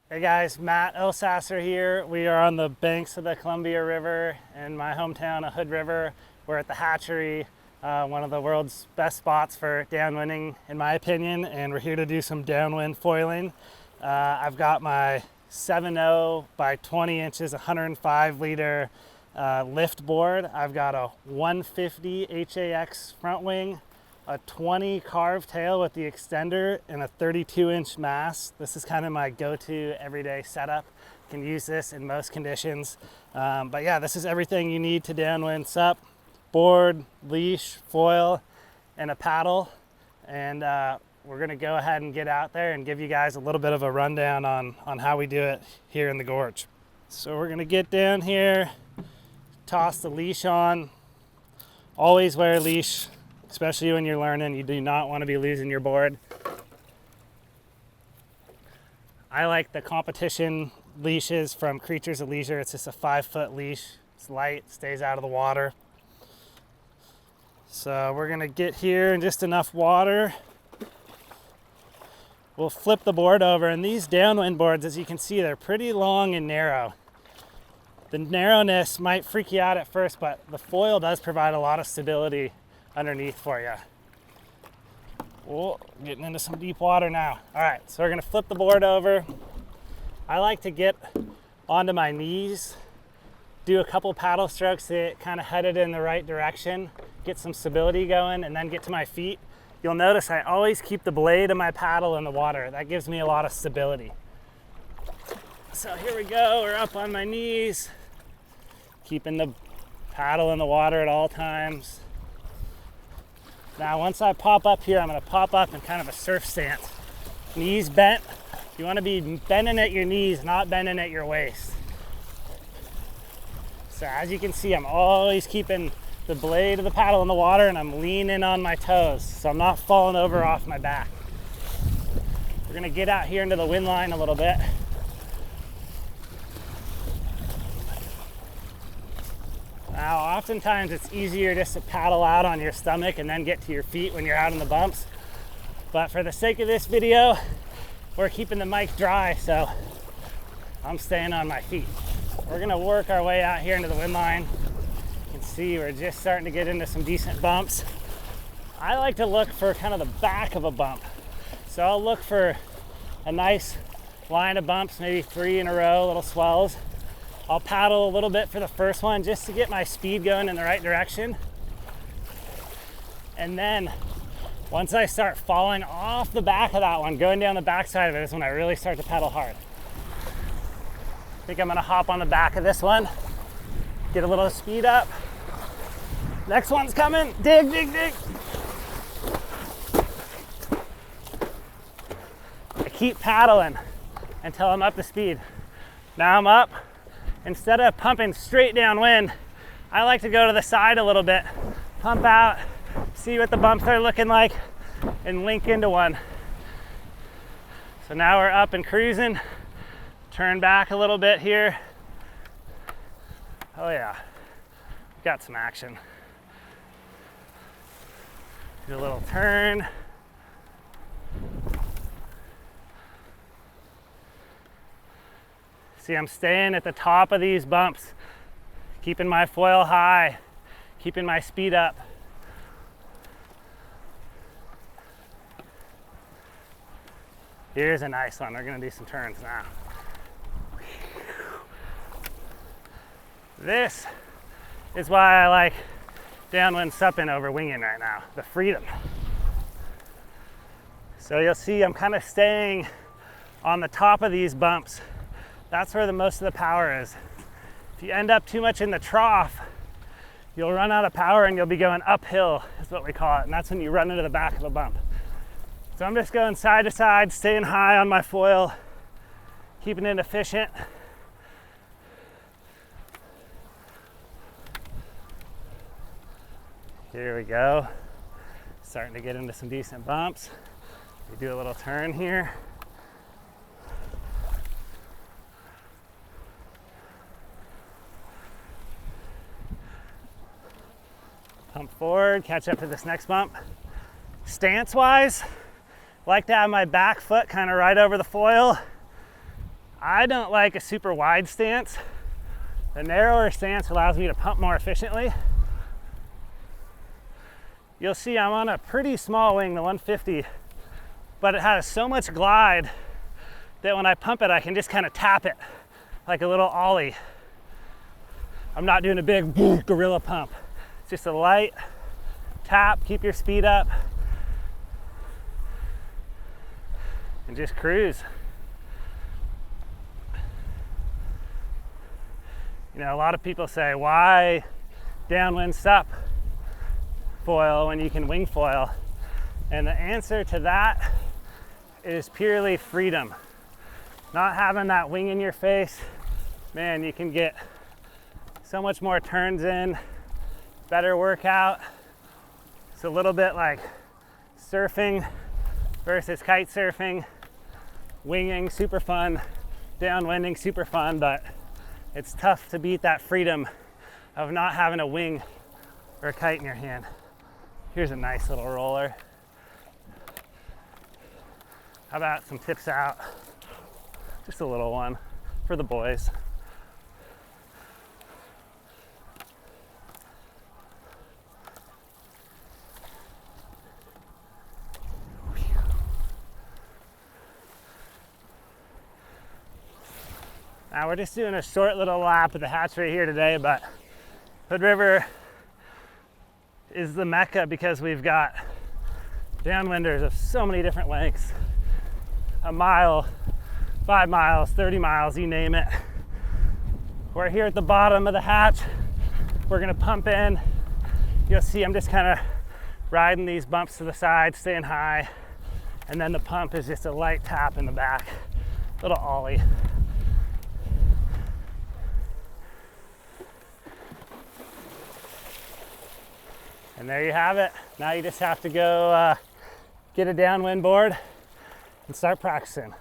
Hey guys, Matt Elsasser here. We are on the banks of the Columbia River in my hometown of Hood River. We're at the hatchery, one of the world's best spots for downwinding in my opinion, and we're here to do some downwind foiling. I've got my 7.0 by 20 inches, 105 liter lift board. I've got a 150 HAX front wing, a 20 Carve tail with the extender, and a 32-inch mast. This is kind of my go-to everyday setup. Can use this in most conditions. But yeah, this is everything you need to downwind SUP. Board, leash, foil, and a paddle. And we're gonna go ahead and get out there and give you guys a little bit of a rundown on how we do it here in the gorge. So we're gonna get down here, toss the leash on. Always wear a leash, especially when you're learning. You do not want to be losing your board. I like the competition leashes from Creatures of Leisure. It's just a 5-foot leash. It's light, stays out of the water. So we're gonna get here in just enough water. We'll flip the board over, and these downwind boards, as you can see, they're pretty long and narrow. The narrowness might freak you out at first, but the foil does provide a lot of stability underneath for you. Oh, getting into some deep water now. All right, so we're gonna flip the board over. I like to get onto my knees, do a couple paddle strokes that kind of head it in the right direction, get some stability going, and then get to my feet. You'll notice I always keep the blade of my paddle in the water. That gives me a lot of stability. So here we go, we're up on my knees, keeping the paddle in the water at all times. Now, once I pop up here, I'm gonna pop up in kind of a surf stance. Knees bent. You wanna be bending at your knees, not bending at your waist. So as you can see, I'm always keeping the blade of the paddle in the water, and I'm leaning on my toes, so I'm not falling over off my back. We're gonna get out here into the wind line a little bit. Now, oftentimes it's easier just to paddle out on your stomach and then get to your feet when you're out in the bumps. But for the sake of this video, we're keeping the mic dry, so I'm staying on my feet. We're gonna work our way out here into the wind line. You can see we're just starting to get into some decent bumps. I like to look for kind of the back of a bump. So I'll look for a nice line of bumps, maybe 3 in a row, little swells. I'll paddle a little bit for the first one just to get my speed going in the right direction. And then once I start falling off the back of that one, going down the back side of it is when I really start to pedal hard. I think I'm gonna hop on the back of this one, get a little speed up. Next one's coming, dig, dig, dig. I keep paddling until I'm up to speed. Now I'm up. Instead of pumping straight downwind, I like to go to the side a little bit, pump out, see what the bumps are looking like, and link into one. So now we're up and cruising. Turn back a little bit here. Oh yeah, got some action. Do a little turn. See, I'm staying at the top of these bumps, keeping my foil high, keeping my speed up. Here's a nice one. We're gonna do some turns now. This is why I like downwind supping over winging right now, the freedom. So you'll see I'm kind of staying on the top of these bumps. That's where the most of the power is. If you end up too much in the trough, you'll run out of power and you'll be going uphill, is what we call it. And that's when you run into the back of a bump. So I'm just going side to side, staying high on my foil, keeping it efficient. Here we go. Starting to get into some decent bumps. We do a little turn here. Pump forward, catch up to this next bump. Stance-wise, I like to have my back foot kind of right over the foil. I don't like a super wide stance. The narrower stance allows me to pump more efficiently. You'll see I'm on a pretty small wing, the 150, but it has so much glide that when I pump it, I can just kind of tap it like a little ollie. I'm not doing a big gorilla pump. It's just a light tap, keep your speed up, and just cruise. You know, a lot of people say, why downwind SUP foil when you can wing foil? And the answer to that is purely freedom. Not having that wing in your face, man, you can get so much more turns in, better workout. It's a little bit like surfing versus kite surfing. Winging, super fun. Downwinding, super fun, but it's tough to beat that freedom of not having a wing or a kite in your hand. Here's a nice little roller. How about some tips out? Just a little one for the boys. Now we're just doing a short little lap of the hatchery here today, but Hood River is the mecca because we've got downwinders of so many different lengths. A mile, 5 miles, 30 miles, you name it. We're here at the bottom of the hatch. We're gonna pump in. You'll see I'm just kind of riding these bumps to the side, staying high. And then the pump is just a light tap in the back, little ollie. And there you have it. Now you just have to go get a downwind board and start practicing.